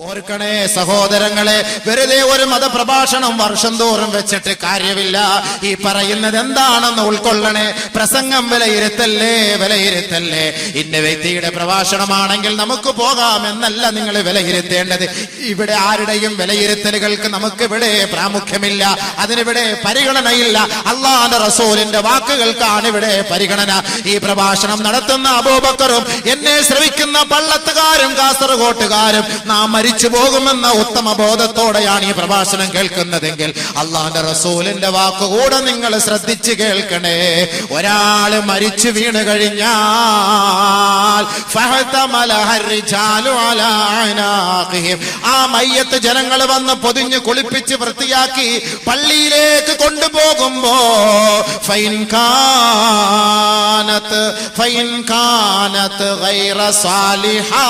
ഓർക്കണേ സഹോദരങ്ങളെ, വെറുതെ ഒരു മതപ്രഭാഷണം വർഷം തോറും വെച്ചിട്ട് കാര്യമില്ല. ഈ പറയുന്നത് എന്താണെന്ന് ഉൾക്കൊള്ളണേ. പ്രസംഗം വിലയിരുത്തല്ലേ. ഇന്ന വ്യക്തിയുടെ പ്രഭാഷണമാണെങ്കിൽ നമുക്ക് പോകാമെന്നല്ല നിങ്ങൾ വിലയിരുത്തേണ്ടത്. ഇവിടെ ആരുടെയും വിലയിരുത്തലുകൾക്ക് നമുക്കിവിടെ പ്രാമുഖ്യമില്ല, അതിനിവിടെ പരിഗണനയില്ല. അല്ലാഹുവിന്റെ റസൂലിന്റെ വാക്കുകൾക്കാണ് ഇവിടെ പരിഗണന. ഈ പ്രഭാഷണം നടത്തുന്ന അബൂബക്കറും എന്നെ ശ്രവിക്കുന്ന പള്ളത്തുകാരും കാസർഗോട്ടുകാരും നാം മരിച്ചു പോകുമെന്ന ഉത്തമ ബോധത്തോടെയാണ് ഈ പ്രഭാഷണം കേൾക്കുന്നതെങ്കിൽ അല്ലാഹുവിന്റെ റസൂലിന്റെ വാക്കുകൂടെ നിങ്ങൾ ശ്രദ്ധിച്ച് കേൾക്കണേ. ഒരാള് മരിച്ചു വീണ് കഴിഞ്ഞാൽ ആ മയ്യത്ത് ജനങ്ങൾ വന്ന് പൊതിഞ്ഞ് കുളിപ്പിച്ച് വൃത്തിയാക്കി പള്ളിയിലേക്ക് കൊണ്ടുപോകുമ്പോ ഫൈൻ കാനത്ത് ഗൈറ സാലിഹാ,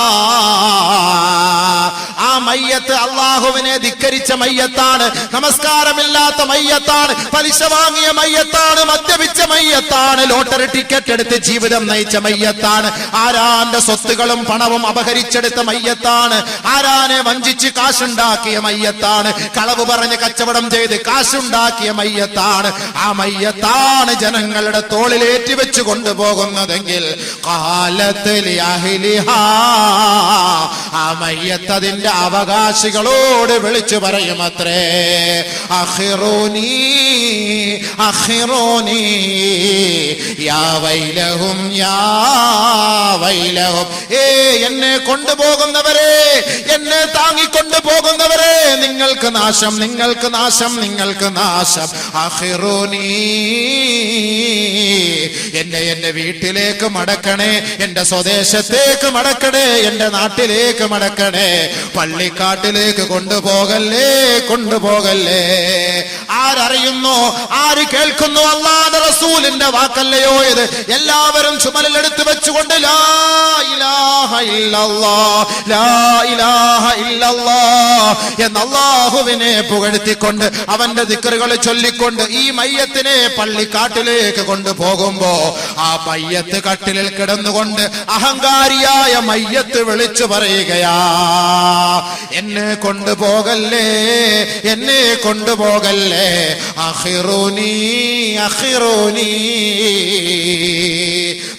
ആ മയ്യത്ത് അള്ളാഹുവിനെ ധിക്കരിച്ച മയ്യത്താണ്, നമസ്കാരമില്ലാത്ത മയ്യത്താണ്, പലിശ വാങ്ങിയ മയ്യത്താണ്, മദ്യപിച്ച മയ്യത്താണ്, ലോട്ടറി ടിക്കറ്റ് എടുത്ത് ജീവിതം നയിച്ച മയ്യത്താണ്, ആരാന്റെ സ്വത്തുകളും പണവും അപഹരിച്ചെടുത്ത മയ്യത്താണ്, ആരാനെ വഞ്ചിച്ച് കാശുണ്ടാക്കിയ മയ്യത്താണ്, കളവ് പറഞ്ഞ് കച്ചവടം ചെയ്ത് കാശുണ്ടാക്കിയ മയ്യത്താണ്. ആ മയ്യത്താണ് ജനങ്ങളുടെ തോളിലേറ്റി വെച്ച് കൊണ്ടുപോകുന്നതെങ്കിൽ ആ മയ്യത്ത് അതിന്റെ അവകാശികളോട് വിളിച്ചു പറയും അത്രേ, അഖിറൂനി അഖിറൂനി യാ വൈലഹും യാ വൈലഹും. എന്നെ കൊണ്ടുപോകുന്നവരെ, എന്നെ താങ്ങിക്കൊണ്ടു പോകുന്നവരെ, നിങ്ങൾക്ക് നാശം, നിങ്ങൾക്ക് നാശം, നിങ്ങൾക്ക് നാശം. അഖിറൂനി, എന്റെ വീട്ടിലേക്ക് മടക്കണേ, എന്റെ സ്വദേശത്തേക്ക് മടക്കണേ, എന്റെ നാട്ടിലേക്ക് മടക്കണേ, പള്ളിക്കാട്ടിലേക്ക് കൊണ്ടുപോകല്ലേ, കൊണ്ടുപോകല്ലേ. ആരറിയുന്നു, ആര് കേൾക്കുന്നു? അല്ലാഹുവിന്റെ റസൂലിന്റെ വാക്കല്ലയോ ഇത്? എല്ലാവരും ചുമലിലെടുത്ത് വെച്ചുകൊണ്ട് ലാ ഇലാഹ ഇല്ലല്ലാഹ്, ലാ ഇലാഹ ഇല്ലല്ലാഹ് എന്ന് അല്ലാഹുവിനെ പുകഴ്ത്തിക്കൊണ്ട് അവന്റെ ദിക്റുകൾ ചൊല്ലിക്കൊണ്ട് ഈ മയ്യത്തിനെ പള്ളിക്കാട്ടിലേക്ക് കൊണ്ടുപോകുമ്പോ ആ മയ്യത്ത് കട്ടിലിൽ കിടന്നുകൊണ്ട് അഹങ്കാരിയായ മയ്യത്ത് വിളിച്ചു പറയുകയാ, എന്നെ കൊണ്ടുപോകല്ലേ, എന്നെ കൊണ്ടുപോകല്ലേ, അഖിറൂനി അഖിറൂനി.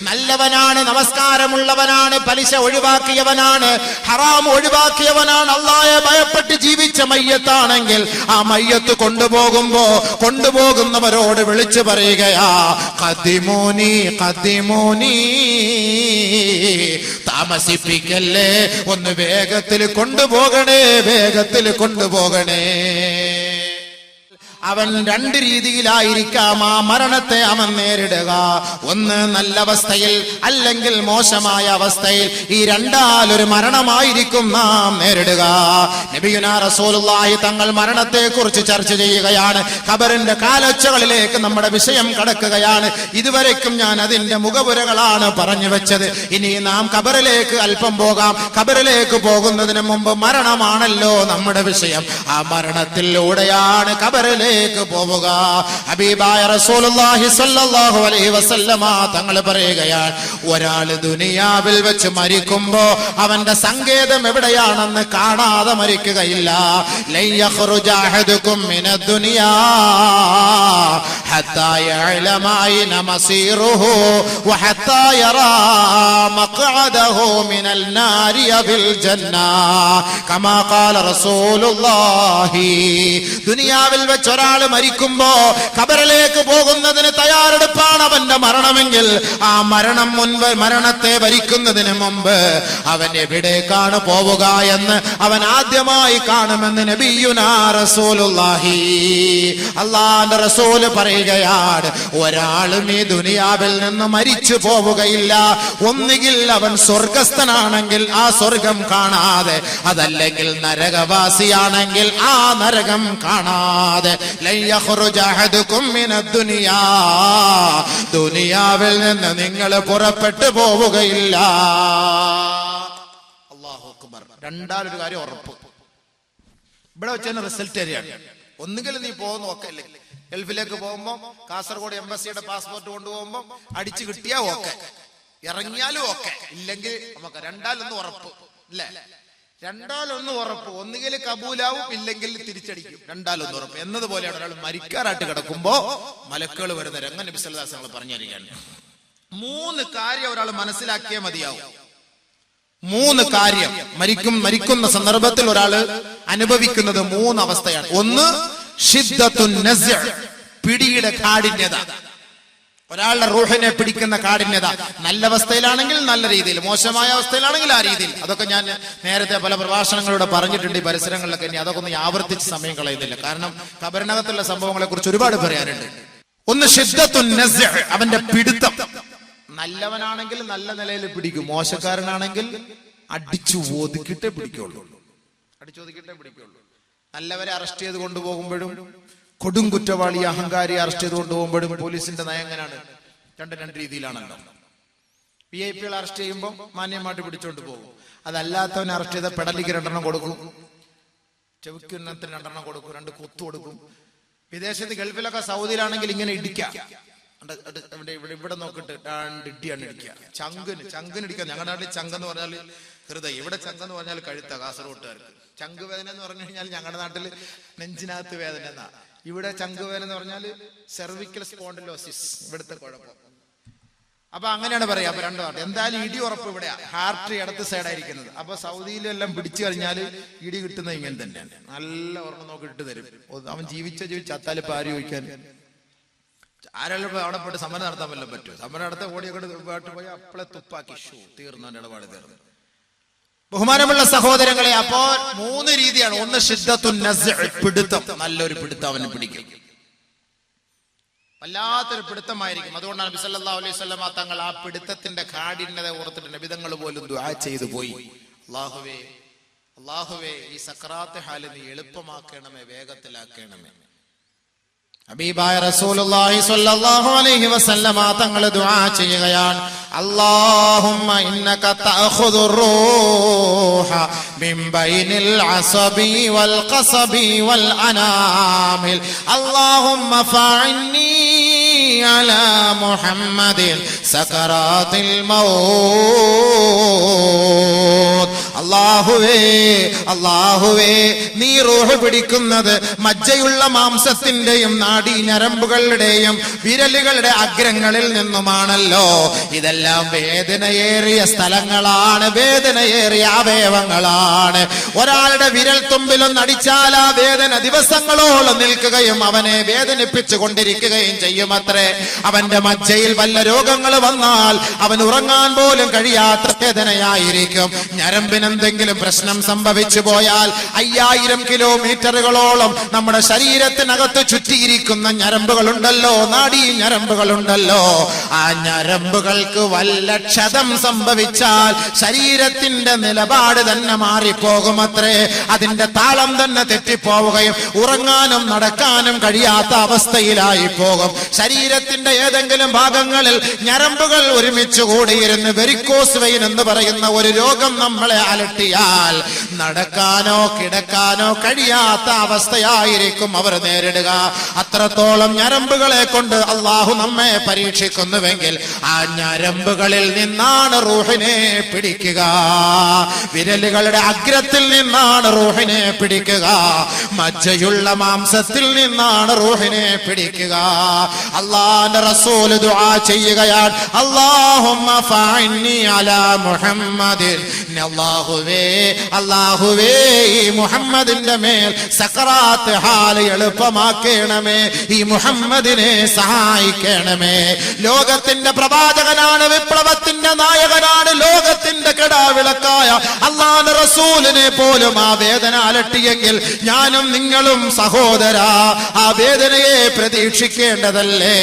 നല്ലവനാണ്, നമസ്കാരമുള്ളവനാണ്, പലിശ ഒഴിവാക്കിയവനാണ്, ഹറാം ഒഴിവാക്കിയവനാണ്, അല്ലാഹയെ ഭയപ്പെട്ട് ജീവിച്ച മയ്യത്താണെങ്കിൽ ആ മയ്യത്ത് കൊണ്ടുപോകുമ്പോ കൊണ്ടുപോകുന്നവരോട് വിളിച്ചു പറയുകയാ, ഖദിമൂനി ഖദിമൂനി, താമസിപ്പിക്കല്ലേ, ഒന്ന് വേഗത്തിൽ കൊണ്ടുപോകണേ, വേഗത്തിൽ കൊണ്ടുപോകണേ. അവൻ രണ്ട് രീതിയിലായിരിക്കാം ആ മരണത്തെ അവൻ നേരിടുക. ഒന്ന് നല്ല അവസ്ഥയിൽ, അല്ലെങ്കിൽ മോശമായ അവസ്ഥയിൽ. ഈ രണ്ടാലൊരു മരണമായിരിക്കും നാം നേരിടുക. നബിയുനാ റസൂലുള്ളാഹി തങ്ങൾ മരണത്തെ കുറിച്ച് ചർച്ച ചെയ്യുകയാണ്. ഖബറിന്റെ കാലൊച്ചകളിലേക്ക് നമ്മുടെ വിഷയം കടക്കുകയാണ്. ഇതുവരേക്കും ഞാൻ അതിന്റെ മുഖപുരകളാണ് പറഞ്ഞു വെച്ചത്. ഇനി നാം ഖബറിലേക്ക് അല്പം പോകാം. ഖബറിലേക്ക് പോകുന്നതിന് മുമ്പ് മരണമാണല്ലോ നമ്മുടെ വിഷയം. ആ മരണത്തിലൂടെയാണ് ഖബറിലേക്ക് പോവുക. ഹബീബായ റസൂലുള്ളാഹി സ്വല്ലല്ലാഹു അലൈഹി വസല്ലമ തങ്ങൾ പറയുകയാണ്, ഒരാൾ ദുനിയാവിൽ വെച്ച് മരിക്കുമ്പോ അവന്റെ സങ്കേതം എവിടെയാണെന്ന് കാണാതെ മരിക്കുകയില്ല. ലൻ യഖ്റുജ അഹദുകും മിനദ് ദുനിയാ ഹത്താ യഅലമ ഐന മസീറുഹു വഹത്താ യറാ മഖ്അദഹു മിനൽ നാരി ബിൽ ജന്ന കമാ ഖാല റസൂലുള്ളാഹി. ദുനിയാവിൽ വെച്ച് ഒരാൾ മരിക്കുമ്പോ ഖബറിലേക്ക് പോകുന്നതിന് തയ്യാറെടുപ്പാണ് അവന്റെ മരണമെങ്കിൽ ആ മരണത്തെ വരിക്കുന്നതിന് മുമ്പ് അവൻ എവിടേക്കാണ് പോവുക എന്ന് അവൻ ആദ്യമായി കാണുമെന്ന് നബിയുനാ റസൂലുള്ളാഹി. അല്ലാഹുവിന്റെ റസൂൽ പറയുകയാണ്, ഒരാളും ഈ ദുനിയാവിൽ നിന്ന് മരിച്ചു പോവുകയില്ല. ഒന്നുകിൽ അവൻ സ്വർഗസ്ഥനാണെങ്കിൽ ആ സ്വർഗം കാണാതെ, അതല്ലെങ്കിൽ നരകവാസിയാണെങ്കിൽ ആ നരകം കാണാതെ. ദുനിയാവിൽ നിന്ന് നിങ്ങൾ പുറപ്പെട്ടു പോവുകയില്ല. അല്ലാഹു അക്ബർ. രണ്ടാലൊരു കാര്യം ഉറപ്പ്, ഇവിടെ വെച്ച് തന്നെ റിസൾട്ട് തരികയാണ്. ഒന്നുകിൽ നീ പോകുന്ന ഒക്കെ, ഗൾഫിലേക്ക് പോകുമ്പോ കാസർഗോഡ് എംബസിയുടെ പാസ്പോർട്ട് കൊണ്ടുപോകുമ്പോ അടിച്ചു കിട്ടിയാ ഓക്കെ, ഇറങ്ങിയാലും ഓക്കെ, ഇല്ലെങ്കിൽ നമുക്ക് രണ്ടാലൊന്നും ഉറപ്പ് അല്ലേ. രണ്ടാലൊന്ന് ഉറപ്പ്, ഒന്നുകിൽ കബൂലാവും ഇല്ലെങ്കിൽ തിരിച്ചടിക്കും. രണ്ടാലൊന്ന് ഉറപ്പ് എന്നതുപോലെയാണ് ഒരാൾ മരിക്കാറായിട്ട് കിടക്കുമ്പോ മലക്കുകൾ വരുന്ന രംഗം നബി സല്ലല്ലാഹു അലൈഹി വസല്ലം പറഞ്ഞു തരികയാണ്. 3 കാര്യം ഒരാൾ മനസ്സിലാക്കിയേ മതിയാവും. 3 കാര്യം മരിക്കുന്ന സന്ദർഭത്തിൽ ഒരാൾ അനുഭവിക്കുന്നത് 3 അവസ്ഥയാണ്. ഒന്ന് ഷിദ്ദത്തുൻ നസ്അ, പിടിയുടെ കാഠിന്യത. ഒരാളുടെ റൂഹിനെ പിടിക്കുന്ന കാഠിന്യത. നല്ല അവസ്ഥയിലാണെങ്കിൽ നല്ല രീതിയിൽ, മോശമായ അവസ്ഥയിലാണെങ്കിൽ ആ രീതിയിൽ. അതൊക്കെ ഞാൻ നേരത്തെ പല പ്രഭാഷണങ്ങളിലൂടെ പറഞ്ഞിട്ടുണ്ട് ഈ പരിസരങ്ങളിലൊക്കെ. ഇനി അതൊക്കെ ഒന്ന് ആവർത്തിച്ച് സമയം കളയുന്നില്ല, കാരണം ഖബറിനകത്തുള്ള സംഭവങ്ങളെ കുറിച്ച് ഒരുപാട് പറയാനുണ്ട്. ഒന്ന് ഷിദ്ദത്തുൻ നസ്അ, അവന്റെ പിടുത്തം. നല്ലവനാണെങ്കിൽ നല്ല നിലയിൽ പിടിക്കും, മോശക്കാരനാണെങ്കിൽ അടിച്ചു ഒതുക്കിട്ടേ പിടിക്കുള്ളൂ. നല്ലവരെ അറസ്റ്റ് ചെയ്ത് കൊണ്ടുപോകുമ്പോഴും കൊടും കുറ്റവാളി അഹങ്കാരി അറസ്റ്റ് ചെയ്ത് കൊണ്ടുപോകുമ്പോഴും പോലീസിന്റെ നയം എങ്ങനെയാണ്? രണ്ട് രീതിയിലാണല്ലോ. VIP അറസ്റ്റ് ചെയ്യുമ്പോൾ മാന്യമായിട്ട് പിടിച്ചോണ്ട് പോകും. അതല്ലാത്തവനെ അറസ്റ്റ് ചെയ്ത പെടലിക്ക് 2 കൊടുക്കും, ചെവിക്കുന്നത്തിന് 2 കൊടുക്കും, 2 കുത്തു കൊടുക്കും. വിദേശത്ത് ഗൾഫിലൊക്കെ സൗദിയിലാണെങ്കിൽ ഇങ്ങനെ ഇടിക്കാം. ഇവിടെ നോക്കിട്ട് 2 ഇടിയാണ് ഇടിക്കുക. ചങ്കിന് ഇടിക്കുക. ഞങ്ങളുടെ നാട്ടിൽ ചങ്കെന്ന് പറഞ്ഞാൽ ഹൃദയം, ഇവിടെ ചങ്കെന്ന് പറഞ്ഞാൽ കഴുത്ത. കാസർഗോട്ടുകാർക്ക് ചങ്ക് വേദന എന്ന് പറഞ്ഞു കഴിഞ്ഞാൽ ഞങ്ങളുടെ നാട്ടിൽ നെഞ്ചിനകത്ത് വേദന എന്നാ. ഇവിടെ ചങ്ക് വേദന എന്ന് പറഞ്ഞാൽ സെർവിക്കൽ സ്പോണ്ടിലോസിസ്, ഇവിടുത്തെ കുഴപ്പം. അപ്പൊ അങ്ങനെയാണ് പറയാ. അപ്പൊ 2 നാട്ട് എന്തായാലും ഇടി ഉറപ്പ് ഇവിടെയാ. ഹാർട്ട് ഇടത്ത് സൈഡായിരിക്കുന്നത്. അപ്പൊ സൗദിയിലെല്ലാം പിടിച്ചു കഴിഞ്ഞാൽ ഇടി കിട്ടുന്നത് ഇങ്ങനെ തന്നെയാണ്. നല്ല ഓർമ്മ നോക്കി ഇട്ട് തരും. അവൻ ജീവിച്ച അത്താല് പാരി ചോദിക്കാൻ ആരെല്ലാം അവിടെ പോയിട്ട് സമരം നടത്താൻ വല്ലതും പറ്റുമോ? സമരം നടത്താൻ ഓടിയൊക്കെ പോയി അപ്പളെ തുപ്പാക്കി തീർന്നു, ഇടപാട് തീർന്നു. ബഹുമാനമുള്ള സഹോദരങ്ങളെ, അപ്പോ 3 രീതിയാണ്. ഒന്ന് ഷിദ്ദത്തുൻ നസ്അ, പിടുത്തം. നല്ലൊരു പിടുത്തം അവനെ പിടിക്കും, വല്ലാത്തൊരു പിടുത്തമായിരിക്കും. അതുകൊണ്ടാണ് നബി സല്ലല്ലാഹു അലൈഹി വസല്ലം തങ്ങൾ ആ പിടുത്തത്തിന്റെ കാഠിന്യത ഓർത്തിട്ട് നബിതങ്ങൾ പോലും ദുആ ചെയ്തു പോയി. അല്ലാഹുവേ ഈ സക്രാത്ത് ഹാല് നീ എളുപ്പമാക്കണമേ, വേഗത്തിലാക്കണമേ. ഹബീബായ റസൂലുള്ളാഹി സ്വല്ലല്ലാഹു അലൈഹി വസല്ലമ തങ്ങൾ ദുആ ചെയ്യുകയാണ്. അല്ലാഹുമ്മ ഇന്നക തഅഖുദുർ റൂഹ മിൻ ബൈനിൽ അസബി വൽ ഖസബി വൽ അനാമിൽ. അല്ലാഹുമ്മ ഫഅന്നി അലാ മുഹമ്മദിൻ സകറാത്തിൽ മൗത്ത്. അല്ലാഹുവേ നീ റൂഹ് പിടിക്കുന്നത് മജ്ജയുള്ള മാംസത്തിന്റെയും നാഡീ ഞരമ്പുകളുടെയും വിരലുകളുടെ അഗ്രങ്ങളിൽ നിന്നുമാണല്ലോ. ഇതെല്ലാം വേദനയേറിയ സ്ഥലങ്ങളാണ്, വേദനയേറിയ അവയവങ്ങളാണ്. ഒരാളുടെ വിരൽ തുമ്പിലൊന്ന് അടിച്ചാൽ ആ വേദന ദിവസങ്ങളോളം നിൽക്കുകയും അവനെ വേദനിപ്പിച്ചു കൊണ്ടിരിക്കുകയും ചെയ്യുമത്രേ. അവന്റെ മജ്ജയിൽ വല്ല രോഗങ്ങൾ വന്നാൽ അവൻ ഉറങ്ങാൻ പോലും കഴിയാത്ത വേദനയായിരിക്കും. ഞരമ്പിനെന്തെങ്കിലും പ്രശ്നം സംഭവിച്ചു പോയാൽ 5000 കിലോമീറ്ററുകളോളം നമ്മുടെ ശരീരത്തിനകത്ത് ചുറ്റിയിരിക്കുന്ന ഞരമ്പുകളുണ്ടല്ലോ, നാഡീ ഞരമ്പുകളുണ്ടല്ലോ. ആ ഞരമ്പുകൾക്ക് വല്ല ക്ഷതം സംഭവിച്ചാൽ ശരീരത്തിന്റെ നിലപാട് തന്നെ മാറിപ്പോകുമത്രേ. അതിന്റെ താളം തന്നെ തെറ്റിപ്പോവുകയും ഉറങ്ങാനും നടക്കാനും കഴിയാത്ത അവസ്ഥയിലായി പോകും. ശരീരത്തിന്റെ ഏതെങ്കിലും ഭാഗങ്ങളിൽ ഞരമ്പുകൾ ഒരുമിച്ച് കൂടിയിരുന്ന് വെരിക്കോസ് വെയിൻ എന്ന് പറയുന്ന ഒരു രോഗം നമ്മളെ അലട്ടിയാൽ നടക്കാനോ കിടക്കാനോ കഴിയാത്ത അവസ്ഥയായിരിക്കും അവർ നേരിടുക. അത്രത്തോളം ഞരമ്പുകളെ കൊണ്ട് അള്ളാഹു നമ്മെ പരീക്ഷിക്കുന്നുവെങ്കിൽ ആ ഞരമ്പുകളിൽ നിന്നാണ് റൂഹിനെ പിടിക്കുക. വിരലുകളുടെ അഗ്രത്തിൽ നിന്നാണ് റൂഹിനെ പിടിക്കുക. മജ്ജയുള്ള മാംസത്തിൽ നിന്നാണ് റൂഹിനെ പിടിക്കുക. അല്ലാഹുവിന്റെ റസൂൽ ദുആ ചെയ്യുകയാണ്. അല്ലാഹുമ്മ ഫഅന്നി അലാ മുഹമ്മദിൻ. അല്ലാഹുവേ ഈ മുഹമ്മദിന്റെ മേൽ സക്കറാത്ത് ഹാല് എളുപ്പമാക്കണമേ, ഈ മുഹമ്മദിനെ സഹായിക്കണമേ. ലോകത്തിന്റെ പ്രവാചകനാണ്, വിപ്ലവത്തിന്റെ നായകനാണ്, ലോകത്തിന്റെ കെടാവിളക്കായ അല്ലാഹുവിന്റെ റസൂലിനെ പോലും ആ വേദന അലട്ടിയെങ്കിൽ ഞാനും നിങ്ങളും സഹോദരാ ആ വേദനയെ പ്രതീക്ഷിക്കേണ്ടതല്ലേ?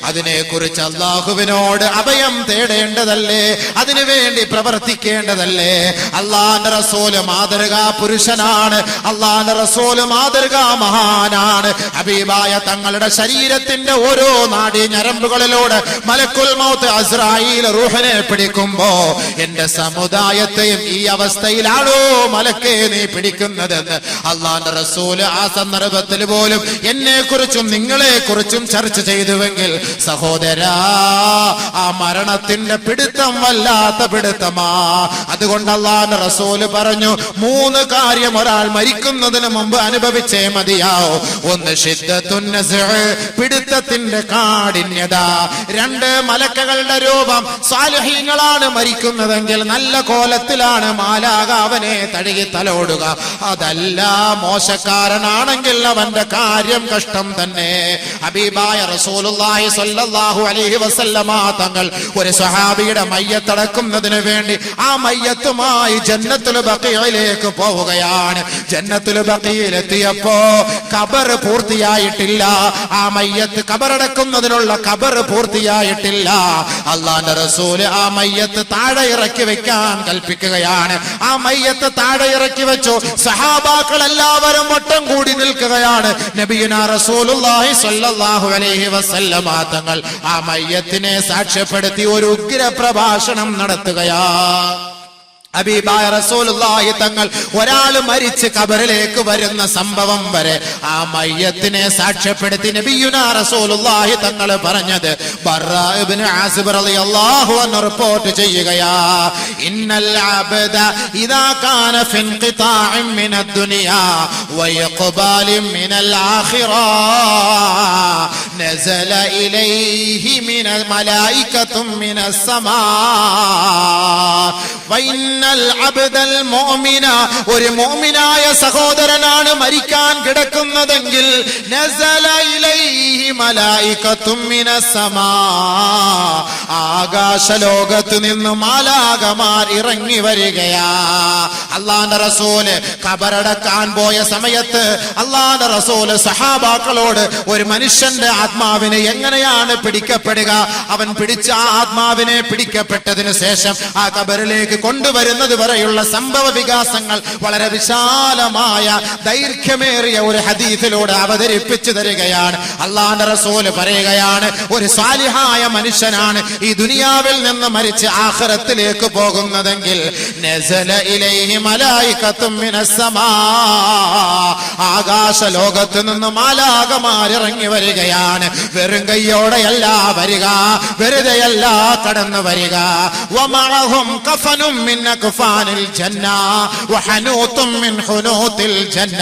അതിനെക്കുറിച്ച് അല്ലാഹുവിനോട് അഭയം തേടേണ്ടതല്ലേ? അതിനുവേണ്ടി പ്രവർത്തിക്കേണ്ടതല്ലേ? അല്ലാഹുവിന്റെ റസൂല് മാതൃകാ പുരുഷനാണ്, അല്ലാഹുവിന്റെ റസൂല് മാതൃകാ മഹാനാണ്. ഹബീബായ തങ്ങളുടെ ശരീരത്തിന്റെ ഓരോ നാഡീ ഞരമ്പുകളിലൂടെ മലക്കുൽ മൗത്ത് അസ്രായീൽ റൂഹിനെ പിടിക്കുമ്പോ എന്റെ സമുദായം സമുദായത്തെയും ഈ അവസ്ഥയിലാണോ മലക്കേ നീ പിടിക്കുന്നതെന്ന് അള്ളാന്റെ റസൂല് ആ സന്ദർഭത്തിൽ പോലും എന്നെ കുറിച്ചും നിങ്ങളെ കുറിച്ചും ചർച്ച ചെയ്തുവെങ്കിൽ സഹോദരാ, ആ മരണത്തിന്റെ പിടുത്തം വല്ലാത്ത പിടുത്തമാ. അതുകൊണ്ട് അള്ളാന്റെ റസൂല് പറഞ്ഞു, 3 കാര്യം ഒരാൾ മരിക്കുന്നതിന് മുമ്പ് അനുഭവിച്ചേ മതിയാവോ. 1 ശിദ്ദത്തുൻ നസ്അ്, പിടുത്തത്തിന്റെ കാഠിന്യത. 2 മലക്കുകളുടെ രൂപം. സാലിഹീങ്ങളാണ് മരിക്കുന്നതെങ്കിൽ നല്ല കോലത്തിലാണ് മാലാക അവനെ തഴുകി തലോടുക. അതല്ല മോശക്കാരനാണെങ്കിൽ അവന്റെ കാര്യം കഷ്ടം തന്നെ. ഹബീബായ റസൂലുള്ളാഹി സ്വല്ലല്ലാഹു അലൈഹി വസല്ലമ തങ്ങൾ ഒരു സ്വഹാബിയുടെ മയ്യത്തടക്കുന്നതിന് വേണ്ടി ആ മയ്യത്തുമായി ജന്നത്തുൽ ബഖീഇലേക്ക് പോവുകയാണ്. ജന്നത്തുൽ ബഖീഇലെത്തിയപ്പോ ഖബർ പൂർത്തിയായിട്ടില്ല. ആ മയ്യത്ത് ഖബറടക്കുന്നതിനുള്ള ഖബർ പൂർത്തിയായിട്ടില്ല. അല്ലാഹുവിന്റെ റസൂൽ ആ മയ്യത്ത് താഴെ ഇറക്കി വെക്കാൻ കൽപ്പിക്കുകയാണ്. ആ മയ്യത്ത് താഴെ ഇറക്കി വെച്ചു. സഹാബാക്കൾ എല്ലാവരും വട്ടം കൂടി നിൽക്കുകയാണ്. നബിയുനാ റസൂലുള്ളാഹി സ്വല്ലല്ലാഹു അലൈഹി വസല്ലമ തങ്ങൾ ആ മയ്യത്തിനെ സാക്ഷ്യപ്പെടുത്തി ഒരു ഉഗ്ര പ്രഭാഷണം നടത്തുകയാണ്. ഹബീബായ റസൂലുള്ളാഹി തങ്ങൾ ഒരാൾ മരിച്ച് ഖബറിലേക്ക് വരുന്ന സംഭവം വരെ ആ മയ്യത്തിനെ സാക്ഷ്യപ്പെടുത്തി നബിയുനാ റസൂലുള്ളാഹി തങ്ങൾ പറഞ്ഞത് ബർറാ ഇബ്നു ആസിബ് റളിയല്ലാഹു അൻഹു റിപ്പോർട്ട് ചെയ്യുകയാ, ഇന്നൽ അബ്ദ ഇദാ കാന ഫി ഇൻഖിതാഇൻ മിനദ് ദുനിയാ വഇഖ്ബാലിൻ മിനൽ ആഖിറ നസല ഇലൈഹി മിനൽ മലായികത്തും മിനസ് സമാ വഇന്നൽ അബ്ദൽ മുഅ്മിന, ഒരു മുഅ്മിനായ സഹോദരനാണ് മരിക്കാൻ കിടക്കുന്നതെങ്കിൽ നസല ഇലൈഹി മലായികത്തും മിനസ് സമാ, ആകാശലോകത്ത് നിന്ന് മാലാകമാർ ഇറങ്ങി വരികയാ. അല്ലാഹുവിന്റെ റസൂല് ഖബറടക്കാൻ പോയ സമയത്ത് അല്ലാഹുവിന്റെ റസൂല് സഹാബാക്കളോട് ഒരു മനുഷ്യന്റെ ആത്മാവിനെ എങ്ങനെയാണ് പിടിക്കപ്പെടുക, അവൻ പിടിച്ച ആ ആത്മാവിനെ പിടിക്കപ്പെട്ടതിന് ശേഷം ആ ഖബറിലേക്ക് കൊണ്ടുവരുന്നത് വരെയുള്ള സംഭവ വികാസങ്ങൾ വളരെ വിശാലമായ ദൈർഘ്യമേറിയ ഒരു ഹദീസിലൂടെ അവതരിപ്പിച്ചു തരികയാണ്. അല്ലാഹുവിന്റെ റസൂല് പറയുകയാണ്, ഒരു സാലിഹായ മനുഷ്യനാണ് ഈ ദുനിയാവിൽ നിന്ന് മരിച്ച് ആഖിറത്തിലേക്ക് പോകുന്നതെങ്കിൽ നസല ഇലൈഹി മലായികത്തും മിനസ് സമാ, ആകാശ ലോകത്ത് നിന്ന് മാലാകമാർ ഇറങ്ങി വരികയാണ്. വെറും കൈയോടെയല്ല വരിക, വെറുതെയല്ല കടന്നു വരിക. വമഅഹും കഫനും മിൻ അക്ഫാനിൽ ജന്ന വഹനൂതും മിൻ ഹുനൂതിൽ ജന്ന.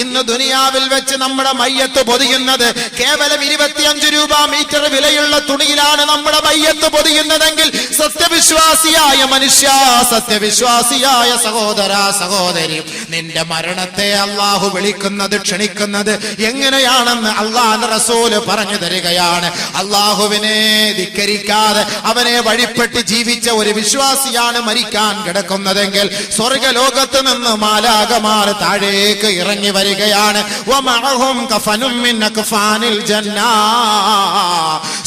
ഇന്ന് ദുനിയാവിൽ വെച്ച് നമ്മുടെ മയ്യത്ത് പൊതിയുന്നത് കേവലം 25 രൂപ മീറ്റർ വിലയുള്ള തുണിയിലാണ് നമ്മുടെ മയ്യത്ത് പൊതിയുന്നതെങ്കിൽ സത്യവിശ്വാസിയായ മനുഷ്യ, സത്യവിശ്വാസിയായ സഹോദര സഹോദരി, നിന്റെ മരണത്തെ അല്ലാഹു വിളിക്കുന്നത് ക്ഷണിക്കുന്നത് എങ്ങനെയാണെന്ന് അല്ലാഹുവിന്റെ റസൂല് പറഞ്ഞു തരികയാണ്. അല്ലാഹുവിനെ ധിക്കരിക്കാതെ അവനെ വഴിപ്പെട്ട് ജീവിച്ച ഒരു വിശ്വാസിയാണ് മരിക്കാൻ കിടക്കുന്നതെങ്കിൽ സ്വർഗലോകത്ത് നിന്ന് മാലാകമാർ താഴേക്ക് ഇറങ്ങി വരികയാണ്. വമഅഹും കഫനും മിൻ അക്ഫാനിൽ ജന്ന,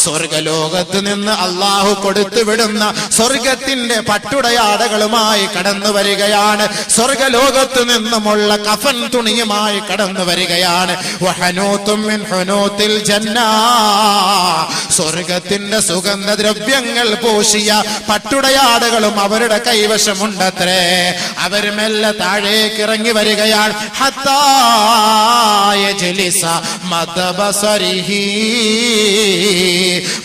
സ്വർഗലോകത്ത് നിന്ന് അല്ലാഹു കൊടുത്തു വിടുന്ന സ്വർഗത്തിന്റെ പട്ടുടയാടകളുമായി കടന്നു വരികയാണ്. സ്വർഗലോകത്ത് നിന്നുമുള്ള കഫൻ തുണിയുമായി കടന്നു വരികയാണ്. വഹനൂതും മിൻ ഹുനൂതിൽ ജന്ന, സ്വർഗത്തിന്റെ സുഗന്ധദ്രവ്യങ്ങൾ പൂശിയ പട്ടുടയാടകളും അവരുടെ കൈവശമുണ്ടത്രേ. അവർ മെല്ലെ താഴേക്ക് ഇറങ്ങി വരികയാണ്. ഹത്താ യജ്ലിസ മദബസരിഹി,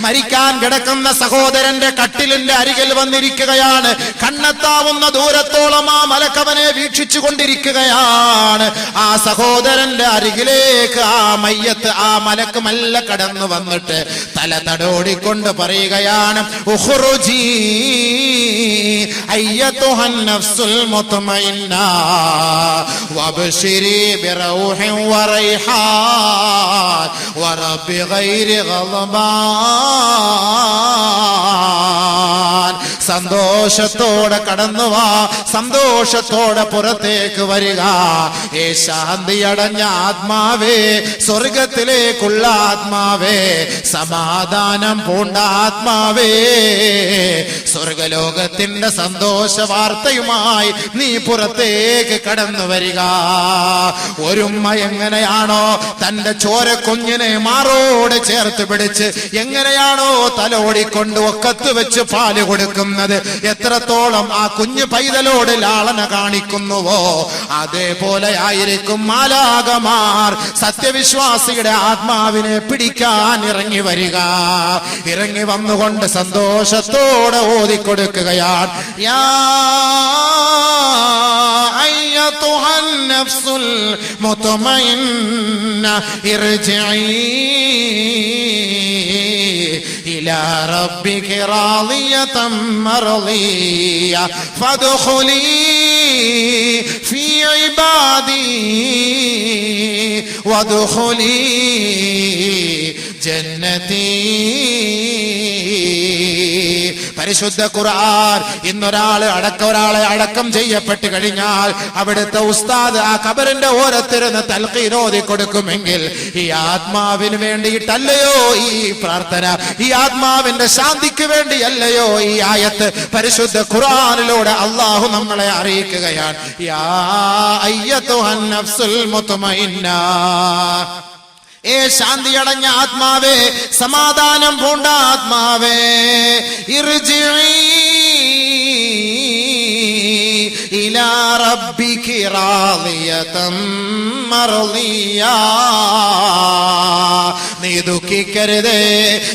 മരിക്കാൻ കിടക്കുന്ന സഹോദരന്റെ കട്ടിലിന്റെ അരികിൽ വന്നിരിക്കുകയാണ്. കണ്ണെത്താവുന്ന ദൂരത്തോളം ആ മലക്കവനെ വീക്ഷിച്ചു കൊണ്ടിരിക്കുകയാണ്. ആ സഹോദരന്റെ അരികിലേക്ക് ആ മയ്യത്ത്, ആ മലക്ക് മെല്ലെ കടന്നു വന്നിട്ട് തല തടോടിക്കൊണ്ട് പറയുകയാണ്, ഉഖ്റുജി അയ്യതുഹൻ നഫ്സുൽ മുത്മഇന്ന വബ്ശിരി ബിറൗഹിൻ വറൈഹാൻ വറബ്ബി ഗൈരി ഗളബാൻ. സന്തോഷത്തോടെ കടന്നു വാ, സന്തോഷത്തോടെ പുറത്തേക്ക് വരിക. ഏ ശാന്തിയടഞ്ഞ ആത്മാവേ, സ്വർഗത്തിലേക്കുള്ള സത്യമുള്ള ആത്മാവേ, സമാധാനം പൂണ്ട ആത്മാവേ, സ്വർഗലോകത്തിന്റെ സന്തോഷ വാർത്തയുമായി നീ പുറത്തേക്ക് കടന്നു വരിക. ഒരുമ്മ എങ്ങനെയാണോ തന്റെ ചോരക്കുഞ്ഞിനെ മാറോട് ചേർത്ത് പിടിച്ച് എങ്ങനെയാണോ തലോടിക്കൊണ്ട് ഒക്കത്ത് വെച്ച് പാല് കൊടുക്കുന്നത്, എത്രത്തോളം ആ കുഞ്ഞു പൈതലോട് ലാളന കാണിക്കുന്നുവോ അതേപോലെ ആയിരിക്കും മാലാകമാർ സത്യവിശ്വാസിയുടെ ആത്മാവിനെ പിടിക്കാൻ ഇറങ്ങി വരിക. ഇറങ്ങി വന്നുകൊണ്ട് സന്തോഷത്തോടെ ഓതിക്കൊടുക്കുകയാണ്. യാ അയ്യതുഹൻ നഫ്സുൽ മുത്മഇന്ന ഇർജിഇ ഇലാ റബ്ബികി റാളിയതൻ മർളിയ ഫദ്ഖുലി ഫീ ഇബാദി വദ്ഖുലി ജന്നതി. പരിശുദ്ധ ഖുർആൻ ഇന്നൊരാളെ അടക്കം ചെയ്യപ്പെട്ട് കഴിഞ്ഞാൽ അവിടുത്തെ ഉസ്താദ് ആ ഖബറിന്റെ ഓരത്തിരുന്ന് തൽഖീൻ ഓതി കൊടുക്കുമെങ്കിൽ ഈ ആത്മാവിന് വേണ്ടിയിട്ടല്ലയോ ഈ പ്രാർത്ഥന, ഈ ആത്മാവിന്റെ ശാന്തിക്ക് വേണ്ടിയല്ലയോ ഈ ആയത്ത് പരിശുദ്ധ ഖുർആനിലൂടെ അല്ലാഹു നമ്മളെ അറിയിക്കുകയാണ്. യാ അയ്യതുഹൻ നഫ്സുൽ മുത്മഇന്ന, ഏ ശാന്തിയടഞ്ഞ ആത്മാവേ, സമാധാനം പൂണ്ട ആത്മാവേ, ഇർജിഇ ഇലാ റബ്ബികി റാളിയതൻ മർളിയ. നീ ദുഃഖിക്കരുതേ,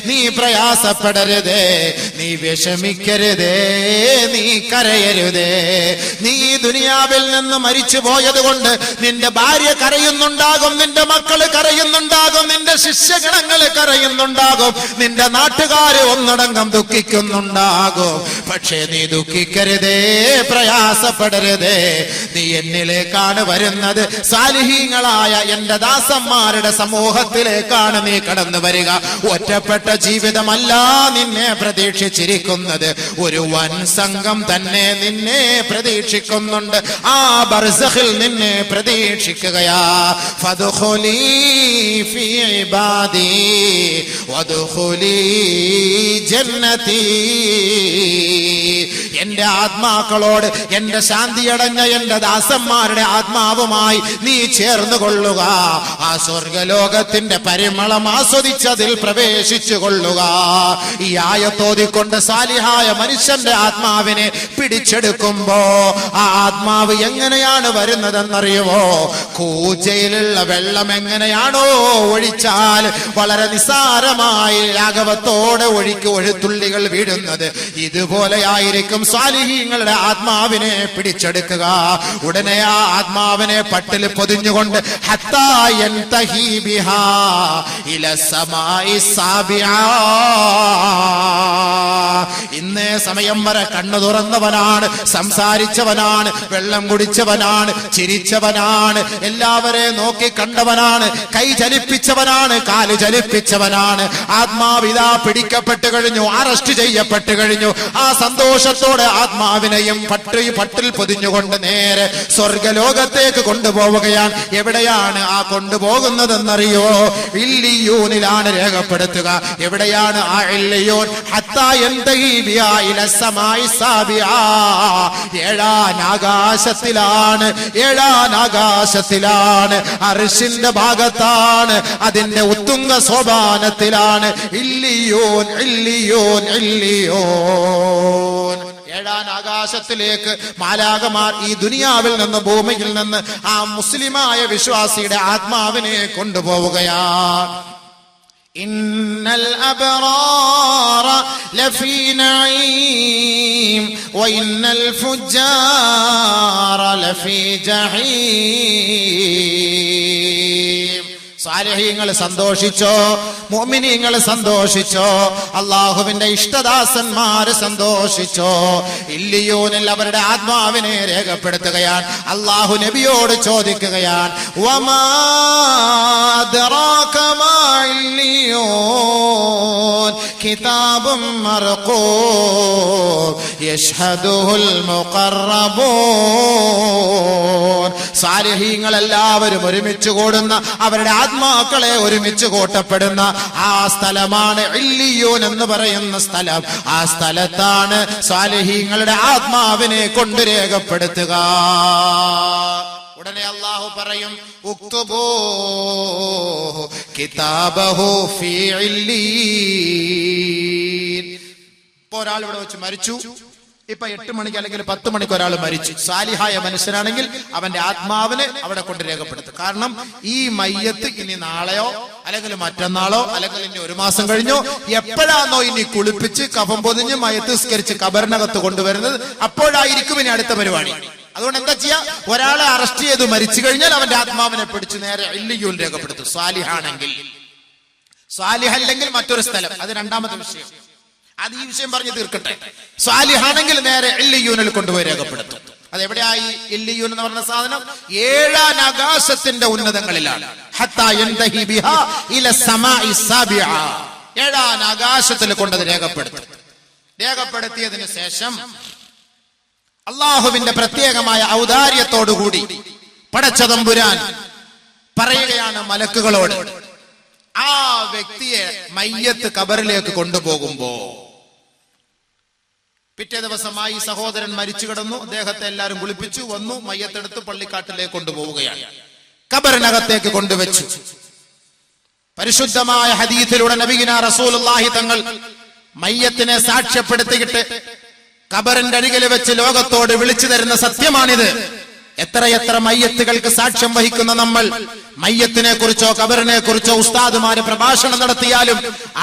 നീ പ്രയാസപ്പെടരുതേ, നീ വിഷമിക്കരുതേ, നീ കരയരുതേ. നീ ദുനിയാവിൽ നിന്ന് മരിച്ചു പോയത് കൊണ്ട് നിന്റെ ഭാര്യ കരയുന്നുണ്ടാകും, നിന്റെ മക്കള് കരയുന്നുണ്ടാകും, നിന്റെ ശിഷ്യഗണങ്ങള് കരയുന്നുണ്ടാകും, നിന്റെ നാട്ടുകാര് ഒന്നടങ്കം ദുഃഖിക്കുന്നുണ്ടാകും. പക്ഷേ നീ ദുഃഖിക്കരുതേ, പ്രയാസപ്പെടരുതേ. നീ എന്നിലേക്കാണ് വരുന്നത്, സാലിഹീങ്ങളായ എന്റെ ദാസന്മാരുടെ സമൂഹത്തിലേക്കാണ് നീ കടന്നു വരിക. ഒറ്റപ്പെട്ട ജീവിതമല്ല നിന്നെ പ്രതീക്ഷിച്ചിരിക്കുന്നത്, ഒരു വൻ സംഘം തന്നെ നിന്നെ പ്രതീക്ഷിക്കുന്നുണ്ട്. ആ ബർസഖിൽ നിന്നെ പ്രതീക്ഷിക്കുകയാ. ഫദ്ഖുലി ഫീ ഇബാദി വദ്ഖുലി ജന്നതി. എന്റെ ആത്മാക്കളോട്, എന്റെ ശാന്തിയടഞ്ഞ എന്റെ ദാസന്മാരുടെ ആത്മാവുമായി നീ ചേർന്ന് കൊള്ളുക. ആ സ്വർഗലോകത്തിന്റെ പരിമളം ആസ്വദിച്ചതിൽ പ്രവേശിച്ചു കൊള്ളുക. ഈ ആയത്തോതിക്കൊണ്ട് സാലിഹായ മനുഷ്യന്റെ ആത്മാവിനെ പിടിച്ചെടുക്കുമ്പോ ആ ആത്മാവ് എങ്ങനെയാണ് വരുന്നതെന്നറിയുമോ? കൂജയിലുള്ള വെള്ളം എങ്ങനെയാണോ ഒഴിച്ചാൽ വളരെ നിസ്സാരമായി ലാഘവത്തോടെ ഒഴുത്തുള്ളികൾ വീഴുന്നത്, ഇതുപോലെയായിരിക്കും സാലിഹീങ്ങളുടെ ആത്മാവിനെ പിടിച്ചെടുക്കുക. ഉടനെ ആ ആത്മാവിനെ പട്ടിൽ പൊതിഞ്ഞുകൊണ്ട് ഹത്താ യൻതഹി ബിഹാ ഇല സമായി സാബിആ. ഇന്നേ സമയം വരെ കണ്ണു തുറന്നവനാണ്, സംസാരിച്ചവനാണ്, വെള്ളം കുടിച്ചവനാണ്, ചിരിച്ചവനാണ്, എല്ലാവരെയും നോക്കി കണ്ടവനാണ്, കൈ ചലിപ്പിച്ചവനാണ്, കാല് ചലിപ്പിച്ചവനാണ്. ആത്മാവിതാ പിടിക്കപ്പെട്ടു കഴിഞ്ഞു, അറസ്റ്റ് ചെയ്യപ്പെട്ടു കഴിഞ്ഞു. ആ സന്തോഷത്തോടെ ആത്മാവിനെയും പട്ടിൽ പൊതിഞ്ഞുകൊണ്ട് നേരെ സ്വർഗലോകത്തേക്ക് കൊണ്ടുപോവുകയാണ്. എവിടെയാണ് ആ കൊണ്ടുപോകുന്നതെന്നറിയോ? ഇല്ലിയൂനിലാണ് രേഖപ്പെടുത്തുക. എവിടെയാണ് ആ ഇല്ലിയൂൻ? ഹത്താ യൻതഹി ബിഹാ ഇല സമായി സാബിആ. ഏഴാനാകാശത്തിലാണ്, ഏഴാനാകാശത്തിലാണ്, അർശിന്റെ ഭാഗത്താണ്, അതിന്റെ ഉത്തുംഗ സോപാനത്തിലാണ്. ഇല്ലിയൂൻ ഇല്ലിയൂൻ ഇല്ലിയൂൻ. ഏഴാൻ ആകാശത്തിലേക്ക് മാലാകമാർ ഈ ദുനിയാവിൽ നിന്ന്, ഭൂമിയിൽ നിന്ന് ആ മുസ്ലിമായ വിശ്വാസിയുടെ ആത്മാവിനെ കൊണ്ടുപോവുകയാണ്. ഇന്നൽ അബ്റാറ ലഫീ നഈം വഇന്നൽ ഫുജ്ജാറ ലഫീ ജഹീം. സാലിഹീങ്ങൾ സന്തോഷിച്ചോ, മുഅ്മിനീങ്ങൾ സന്തോഷിച്ചോ, അള്ളാഹുവിന്റെ ഇഷ്ടദാസന്മാര് സന്തോഷിച്ചോ. ഇല്ലിയൂനിൽ അവരുടെ ആത്മാവിനെ രേഖപ്പെടുത്തുകയാണ്. അള്ളാഹു നബിയോട് ചോദിക്കുകയാണ്, വമാ അദ്റാക മാ ഇല്ലിയൂൻ കിതാബും മർഖൂം യശ്ഹദുൽ മുഖറബൂൻ. സാലിഹീങ്ങൾ എല്ലാവരും ഒരുമിച്ച് കൂടുന്ന, അവരുടെ ആത്മാക്കളെ ഒരുമിച്ച് കൂട്ടപ്പെടുന്ന ആ സ്ഥലമാണ് ഇല്ലിയൂൻ എന്ന് പറയുന്ന സ്ഥലം. ആ സ്ഥലത്താണ് സാലിഹീങ്ങളുടെ ആത്മാവിനെ കൊണ്ട് രേഖപ്പെടുത്തുക. ഉടനെ അല്ലാഹു പറയും, ഉക്തുബൂ കിതാബഹു ഫീ ഇല്ലീൻ. ഇപ്പൊ ഒരാൾ ഇവിടെ വെച്ച് മരിച്ചു, ഇപ്പൊ 8 മണിക്ക് അല്ലെങ്കിൽ 10 മണിക്ക് ഒരാൾ മരിച്ചു. സാലിഹായ മനുഷ്യനാണെങ്കിൽ അവന്റെ ആത്മാവിനെ അവിടെ കൊണ്ട് രേഖപ്പെടുത്തും. കാരണം ഈ മയ്യത്ത് ഇനി നാളെയോ അല്ലെങ്കിൽ മറ്റന്നാളോ അല്ലെങ്കിൽ ഇനി 1 മാസം കഴിഞ്ഞോ എപ്പോഴാണോ ഇനി കുളിപ്പിച്ച് കഫം പൊതിഞ്ഞ് മയ്യത്ത് നിസ്കരിച്ച് കബറിനകത്ത് കൊണ്ടുവരുന്നത്, അപ്പോഴായിരിക്കും ഇനി അടുത്ത പരിപാടി. അതുകൊണ്ട് എന്താ ചെയ്യാ, ഒരാളെ അറസ്റ്റ് ചെയ്ത് മരിച്ചു കഴിഞ്ഞാൽ അവന്റെ ആത്മാവിനെ പിടിച്ച് നേരെ ഇല്ലിയൂൻ രേഖപ്പെടുത്തും. സ്വാലിഹാണെങ്കിൽ. സ്വാലിഹല്ലെങ്കിൽ മറ്റൊരു സ്ഥലം, അത് രണ്ടാമത്തെ വിഷയം. അത് ഈ വിഷയം പറഞ്ഞ് തീർക്കട്ടെ. സ്വാലിഹാണെങ്കിൽ നേരെ ഇല്ലിയൂനിൽ കൊണ്ടുപോയി രേഖപ്പെടുത്തും. അതെവിടെയായി ഇല്ലിയൂൻ എന്ന് പറഞ്ഞ സാധനം? 7 ആകാശത്തിന്റെ ഉന്നതങ്ങളിലാണ്. ഹത്താ യന്തഹി ബിഹാ ഇല സമാഇ സാബിഅ. 7 ആകാശത്തിൽ കൊണ്ടത് രേഖപ്പെടുത്തും. രേഖപ്പെടുത്തിയതിനു ശേഷം അള്ളാഹുവിന്റെ പ്രത്യേകമായ ഔദാര്യത്തോടുകൂടി പടച്ചതമ്പുരാൻ പറയുകയാണ് മലക്കുകളോട്, ആ വ്യക്തിയെ മയ്യത്ത് കബറിലേക്ക് കൊണ്ടുപോകുമ്പോ, പിറ്റേ ദിവസമായി സഹോദരൻ മരിച്ചു കിടന്നു, അദ്ദേഹത്തെ എല്ലാവരും കുളിപ്പിച്ചു, വന്നു, മയ്യത്തെടുത്ത് പള്ളിക്കാട്ടിലേക്ക് കൊണ്ടുപോവുകയാണ്. കബറിനകത്തേക്ക് കൊണ്ടുവച്ചു. പരിശുദ്ധമായ ഹദീസിലൂടെ നബിയിന റസൂലുള്ളാഹി തങ്ങൾ മയ്യത്തിനെ സാക്ഷ്യപ്പെടുത്തിയിട്ട് കബറിന്റെ അരികിൽ വെച്ച് ലോകത്തോട് വിളിച്ചു തരുന്ന സത്യമാണിത്. എത്രയെത്ര മയ്യത്തുകൾക്ക് സാക്ഷ്യം വഹിക്കുന്ന നമ്മൾ, മയ്യത്തിനെ കുറിച്ചോ കബറിനെ കുറിച്ചോ ഉസ്താദുമാര് പ്രഭാഷണം നടത്തിയാലും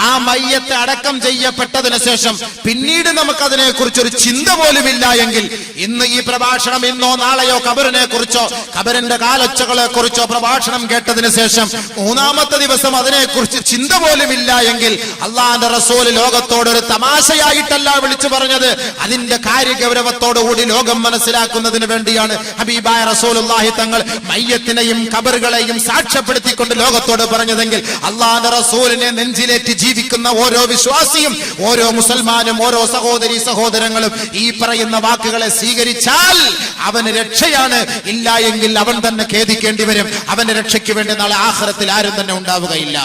ആ മയ്യത്ത് അടക്കം ചെയ്യപ്പെട്ടതിനു ശേഷം പിന്നീട് നമുക്കതിനെ കുറിച്ചൊരു ചിന്ത പോലുമില്ല എങ്കിൽ, ഇന്ന് ഈ പ്രഭാഷണം ഇന്നോ നാളെയോ കബറിനെ കുറിച്ചോ കബറിന്റെ കാലൊച്ചകളെ കുറിച്ചോ പ്രഭാഷണം കേട്ടതിനു ശേഷം 3-ാമത്തെ ദിവസം അതിനെക്കുറിച്ച് ചിന്ത പോലുമില്ല എങ്കിൽ, അള്ളാഹുവിന്റെ റസൂൽ ലോകത്തോട് ഒരു തമാശയായിട്ടല്ല വിളിച്ചു പറഞ്ഞത്, അതിന്റെ കാര്യഗൗരവത്തോടുകൂടി ലോകം മനസ്സിലാക്കുന്നതിന് വേണ്ടിയാണ് ഹബീബായ റസൂലുള്ളാഹി തങ്ങൾ മയ്യത്തിനെയും കബറുകളെയും സാക്ഷ്യപ്പെടുത്തിക്കൊണ്ട് ലോകത്തോട് പറഞ്ഞതെങ്കിൽ, അള്ളാഹുവിന്റെ റസൂലിനെ നെഞ്ചിലേറ്റ് ജീവിക്കുന്ന ഓരോ വിശ്വാസിയും, ഓരോ മുസൽമാനും, ഓരോ സഹോദരി സഹോദരങ്ങളും ഈ പറയുന്ന വാക്കുകളെ സ്വീകരിച്ചാൽ അവന് രക്ഷയാണ്. ഇല്ല എങ്കിൽ അവൻ തന്നെ ഖേദിക്കേണ്ടി വരും. അവന്റെ രക്ഷയ്ക്ക് വേണ്ടി നാളെ ആഖിറത്തിൽ ആരും തന്നെ ഉണ്ടാവുകയില്ല.